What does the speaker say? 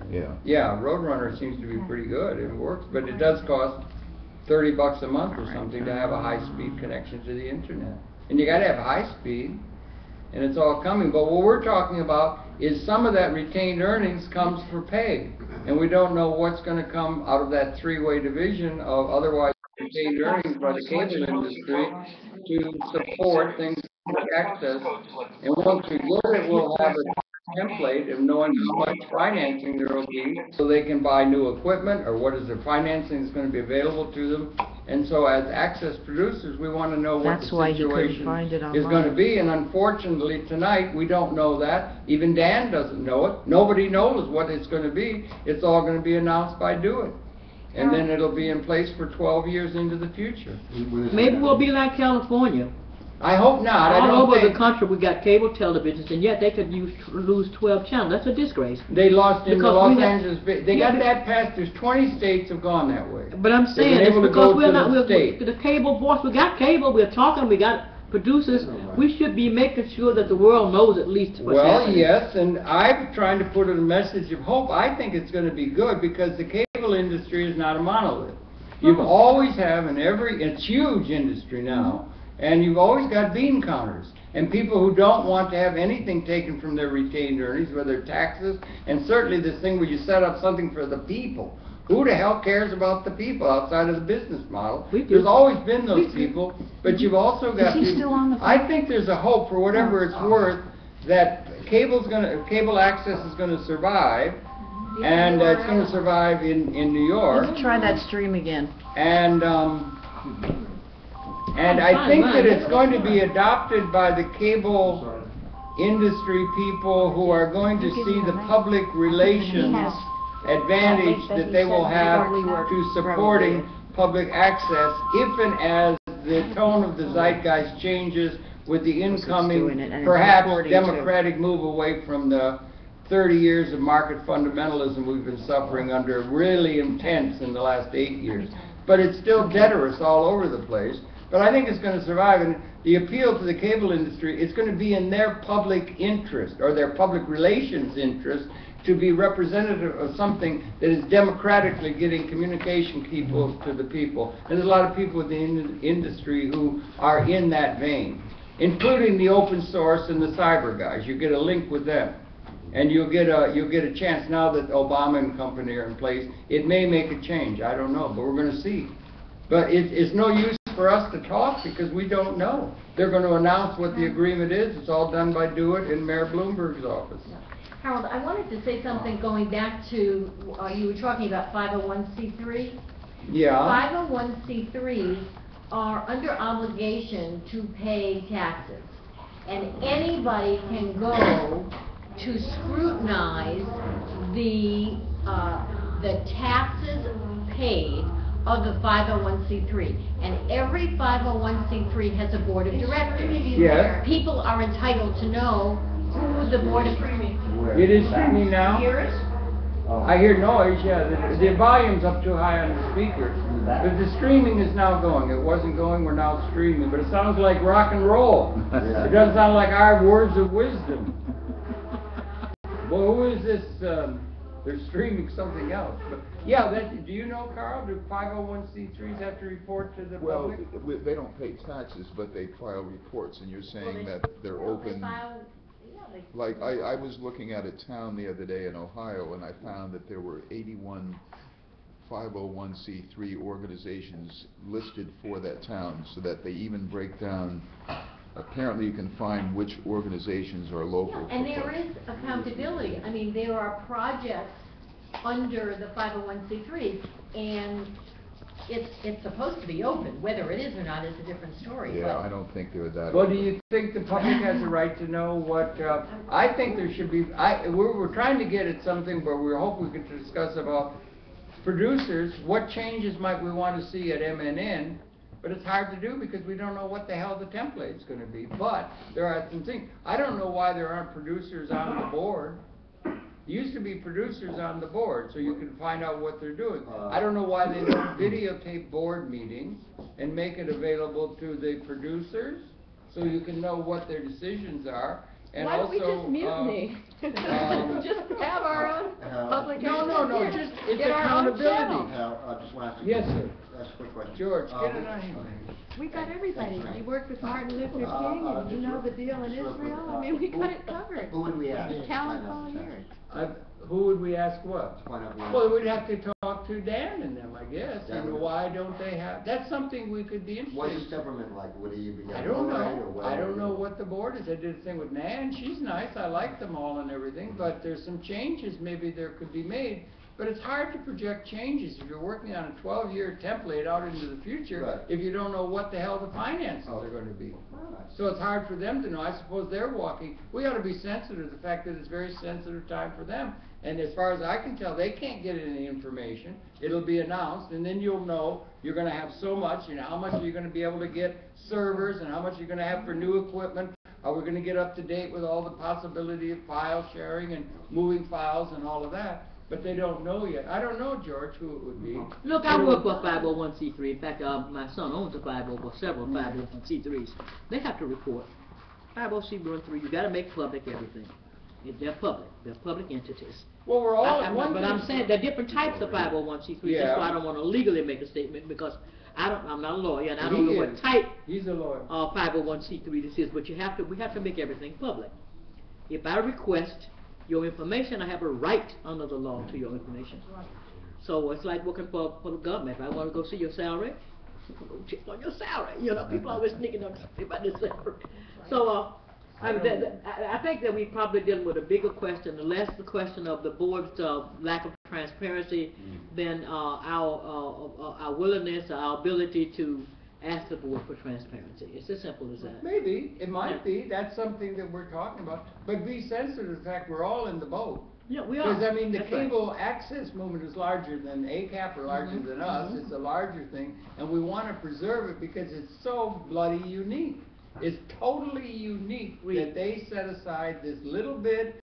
Yeah. Yeah, Roadrunner seems to be pretty good. It works, but it does cost $30 a month or something to have a high-speed connection to the internet. And you got to have high speed, and it's all coming. But what we're talking about is some of that retained earnings comes for pay, and we don't know what's going to come out of that three-way division of otherwise retained earnings by the cable industry to support things like access. And once we get it, we'll have a template of knowing how much financing there will be so they can buy new equipment, or what is their financing that's going to be available to them. And so as access producers, we want to know what the situation is going to be. And unfortunately tonight, we don't know that. Even Dan doesn't know it. Nobody knows what it's going to be. It's all going to be announced by Do It. And then it'll be in place for 12 years into the future. Maybe we'll be like California. I hope not. All over the country we got cable televisions, and yet they could lose 12 channels. That's a disgrace. They lost in the Los Angeles. They got that passed. There's 20 states have gone that way. But I'm saying it's because we're not the cable boss. We got cable. We're talking. We got producers. We should be making sure that the world knows at least what's happening. Well, yes, and I'm trying to put in a message of hope. I think it's going to be good because the cable industry is not a monolith. You've always have in every. It's huge industry now. And you've always got bean counters and people who don't want to have anything taken from their retained earnings, whether taxes, and certainly this thing where you set up something for the people. Who the hell cares about the people outside of the business model? There's always been those people, but you've also got people. I think there's a hope for whatever it's worth that cable access is going to survive, and it's going to survive in New York. Let's try that stream again. And I think that it's going to be adopted by the cable industry people who are going to see the public relations advantage that they will have to supporting public access if and as the tone of the zeitgeist changes with the incoming, perhaps, democratic move away from the 30 years of market fundamentalism we've been suffering under, really intense in the last 8 years. But it's still deterrence all over the place. But I think it's going to survive, and the appeal to the cable industry, it's going to be in their public interest, or their public relations interest, to be representative of something that is democratically getting communication people to the people. And there's a lot of people in the industry who are in that vein, including the open source and the cyber guys. You get a link with them. And you'll get a chance now that Obama and company are in place. It may make a change, I don't know, but we're going to see. But it's no use for us to talk because we don't know. They're going to announce what the agreement is. It's all done by Do It in Mayor Bloomberg's office. Harold, I wanted to say something going back to, you were talking about 501c3. Yeah. 501c3s are under obligation to pay taxes. And anybody can go to scrutinize the taxes paid of the 501c3, and every 501c3 has a board of directors. Yes. People are entitled to know who the board of It is streaming now? I hear noise, yeah. The volume's up too high on the speaker. But the streaming is now going. It wasn't going, we're now streaming. But it sounds like rock and roll. It doesn't sound like our words of wisdom. Well, who is this? They're streaming something else. But yeah, do you know, Carl, do 501c3s have to report to the public? Well, they don't pay taxes, but they file reports, and you're saying that they're open. Like, I was looking at a town the other day in Ohio, and I found that there were 81 501c3 organizations listed for that town, so that they even break down. Apparently you can find which organizations are local. And there is accountability. I mean, there are projects under the 501c3, and it's supposed to be open. Whether it is or not is a different story. Yeah, I don't think they're that Well, open. do you think the public has a right to know what, I think there should be, we're trying to get at something where we hope we could discuss about producers, what changes might we want to see at MNN. But it's hard to do because we don't know what the hell the template's going to be. But there are some things. I don't know why there aren't producers on the board. There used to be producers on the board, so you can find out what they're doing. I don't know why they don't videotape board meetings and make it available to the producers so you can know what their decisions are. And Why don't we also, just mutiny? Just have our own public. No, just, it's Get our own accountability. channel. Just last. Yes, sir. That's a quick question. George, get it on here. We got everybody. You worked with Martin Luther King, and you know the deal in Israel. I mean, we got it covered. Who would we ask? Talent volunteers. Who would we ask what? Find out who- Well, we'd have to talk to Dan and them, I guess, Dan and would- why don't they have, that's something we could be What is interested in. temperament like? Would he be? I don't outright or know, what? I don't know what the board is, I did a thing with Nan, she's nice, I like them all and everything, but there's some changes maybe there could be made. But it's hard to project changes if you're working on a 12-year template out into the future, Right. if you don't know what the hell the finances Oh. are gonna be. Alright. So it's hard for them to know. I suppose they're walking, we ought to be sensitive to the fact that it's a very sensitive time for them. And as far as I can tell, they can't get any information. It'll be announced, and then you'll know you're gonna have so much, and how much are you gonna be able to get servers, and how much you're gonna have for new equipment. Are we gonna get up to date with all the possibility of file sharing and moving files and all of that? But they don't know yet. I don't know, George, who it would be. Look, I work for a 501c3. In fact, my son owns a 501, several 501c3s. They have to report. 501c3, you gotta make public everything. They're public entities. Well, we're all, But I'm saying there are different types of 501c3s. Yeah. That's why I don't wanna legally make a statement, because I'm not a lawyer, and I don't He know what is. type He's a lawyer. 501c3 this is, but we have to make everything public. If I request your information, I have a right under the law to your information. So it's like working for the government. If I wanna go see your salary, go check on your salary. You know, people always sneaking up about their salary. So, I think that we probably dealing with a bigger question, the less the question of the board's lack of transparency than our willingness, our ability to ask the board for transparency. It's as simple as that. Maybe, it might be, that's something that we're talking about, but be sensitive to the fact we're all in the boat. Yeah, we are. Because, I mean, the That's right. cable access movement is larger than ACAP or larger than us, it's a larger thing, and we wanna preserve it because it's so bloody unique. It's totally unique that they set aside this little bit